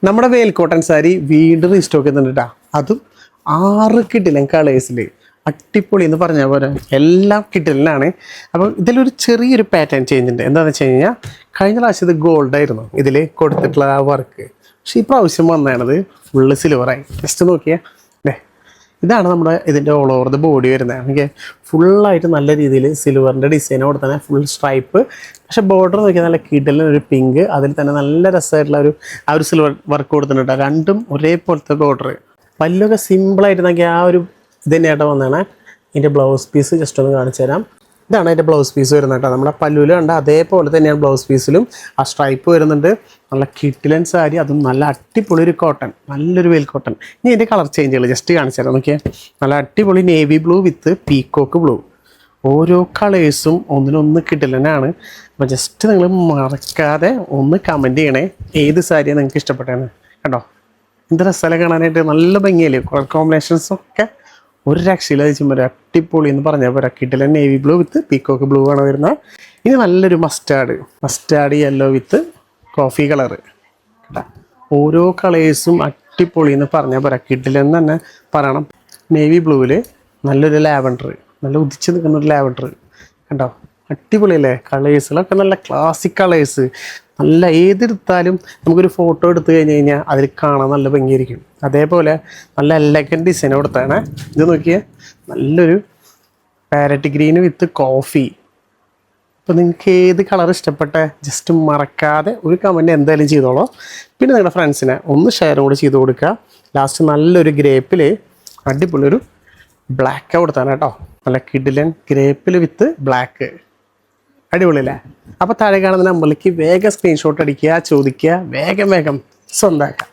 നമ്മുടെ വേൽക്കോട്ടൻ സാരി വീണ്ടും റീസ്റ്റോക്ക് ചെയ്യുന്നുണ്ട് കേട്ടോ. അതും 6 കിട്ടില്ല കളേഴ്സിൽ അട്ടിപ്പൊളി എന്ന് പറഞ്ഞ പോലെ എല്ലാം കിട്ടലിനാണ്. അപ്പം ഇതിലൊരു ചെറിയൊരു പാറ്റേൺ ചേഞ്ച് ഉണ്ട്. എന്താണെന്ന് വെച്ച് കഴിഞ്ഞാൽ കഴിഞ്ഞ പ്രാവശ്യം ഇത് ഗോൾഡ് ആയിരുന്നു ഇതിൽ കൊടുത്തിട്ടുള്ള ആ വർക്ക്. പക്ഷേ ഈ പ്രാവശ്യം വന്നതാണത് ഫുള്ള് സിൽവറായി. ജസ്റ്റ് നോക്കിയാൽ അല്ലേ, ഇതാണ് നമ്മുടെ ഇതിൻ്റെ ഓൾ ഓവർ ദ ബോഡി വരുന്നത്. നമുക്ക് ഫുള്ളായിട്ട് നല്ല രീതിയിൽ സിൽവറിൻ്റെ ഡിസൈൻ കൊടുത്തന്നെ ഫുൾ സ്ട്രൈപ്പ്. പക്ഷേ ബോർഡർ നോക്കിയാൽ നല്ല കിടലിന് ഒരു പിങ്ക്, അതിൽ തന്നെ നല്ല രസമായിട്ടുള്ള ഒരു സിൽവർ വർക്ക് കൊടുത്തിട്ടുണ്ട്. രണ്ടും ഒരേപോലത്തെ ബോർഡർ. പല്ലൊക്കെ സിമ്പിളായിട്ട് നോക്കിയാൽ ആ ഒരു ഇത് തന്നെയായിട്ട് വന്നതാണ്. ഇതിൻ്റെ ബ്ലൗസ് പീസ് ജസ്റ്റ് ഒന്ന് കാണിച്ചു തരാം. ഇതാണ് അതിൻ്റെ ബ്ലൗസ് പീസ് വരുന്നത് കേട്ടോ. നമ്മുടെ പല്ലുവിൽ കണ്ട അതേപോലെ തന്നെയാണ് ബ്ലൗസ് പീസിലും ആ സ്ട്രൈപ്പ് വരുന്നുണ്ട്. നല്ല കിട്ടിലൻ സാരി, അതും നല്ല അടിപൊളി ഒരു കോട്ടൺ, നല്ലൊരു വെയിൽ കോട്ടൺ. ഇനി ഇതിൻ്റെ കളർ ചേഞ്ചുകൾ ജസ്റ്റ് കാണിച്ചു തരാം. നോക്കിയാൽ നല്ല അടിപൊളി നേവി ബ്ലൂ വിത്ത് പീക്കോക്ക് ബ്ലൂ. ഓരോ കളേഴ്സും ഒന്നിനൊന്ന് കിട്ടിലനാണ്. അപ്പോൾ ജസ്റ്റ് നിങ്ങൾ മറക്കാതെ ഒന്ന് കമൻറ്റ് ചെയ്യണേ ഏത് സാരിയാണ് നിങ്ങൾക്ക് ഇഷ്ടപ്പെട്ടതെന്ന് കേട്ടോ. എന്ത് രസമല്ലേ കാണാനായിട്ട്, നല്ല ഭംഗിയല്ലേ കളർ കോമ്പിനേഷൻസൊക്കെ. ഒരു രക്ഷയില്ല ചോദിച്ചുമ്പോൾ ഒരു അടിപൊളി എന്ന് പറഞ്ഞാൽ പോലെ കിട്ടില്ല. നേവി ബ്ലൂ വിത്ത് പീക്കോക്ക് ബ്ലൂ ആണ് വരുന്നത്. ഇനി നല്ലൊരു മസ്റ്റാർഡ് യെല്ലോ വിത്ത് കോഫി കളറ് കേട്ടോ. ഓരോ കളേഴ്സും അടിപൊളി എന്ന് പറഞ്ഞാൽ പോലെ കിട്ടില്ലെന്ന് തന്നെ പറയണം. നേവി ബ്ലൂവിൽ നല്ലൊരു ലാവൻഡർ, നല്ല ഉദിച്ച് നിൽക്കുന്ന ഒരു ലാവൻഡർ കണ്ടോ, അടിപൊളിയല്ലേ. കളേഴ്സിലൊക്കെ നല്ല ക്ലാസിക് കളേഴ്സ്. നല്ല ഏതെടുത്താലും നമുക്കൊരു ഫോട്ടോ എടുത്തു കഴിഞ്ഞ് കഴിഞ്ഞാൽ അതിൽ കാണാൻ നല്ല ഭംഗിയായിരിക്കും. അതേപോലെ നല്ല എലഗൻറ്റ് ഡിസൈൻ കൊടുത്താണ്. ഇത് നോക്കിയാൽ നല്ലൊരു പാരറ്റ് ഗ്രീൻ വിത്ത് കോഫി. അപ്പോൾ നിങ്ങൾക്ക് ഏത് കളർ ഇഷ്ടപ്പെട്ടെ ജസ്റ്റ് മറക്കാതെ ഒരു കമൻറ്റ് എന്തായാലും ചെയ്തോളൂ. പിന്നെ നിങ്ങളുടെ ഫ്രണ്ട്സിനെ ഒന്ന് ഷെയർ കൂടെ ചെയ്ത് കൊടുക്കുക. ലാസ്റ്റ് നല്ലൊരു ഗ്രേപ്പിൽ അടിപൊളി ഒരു ബ്ലാക്ക് കൊടുത്താണ് കേട്ടോ. നല്ല കിഡിലൻ ഗ്രേപ്പിൽ വിത്ത് ബ്ലാക്ക്, അടിപൊളിയല്ലേ. അപ്പോൾ താഴെ കാണുന്ന നമ്പറിലേക്ക് വേഗം സ്ക്രീൻഷോട്ട് അടിക്കുക, ചോദിക്കുക, വേഗം സ്വന്തമാക്കുക.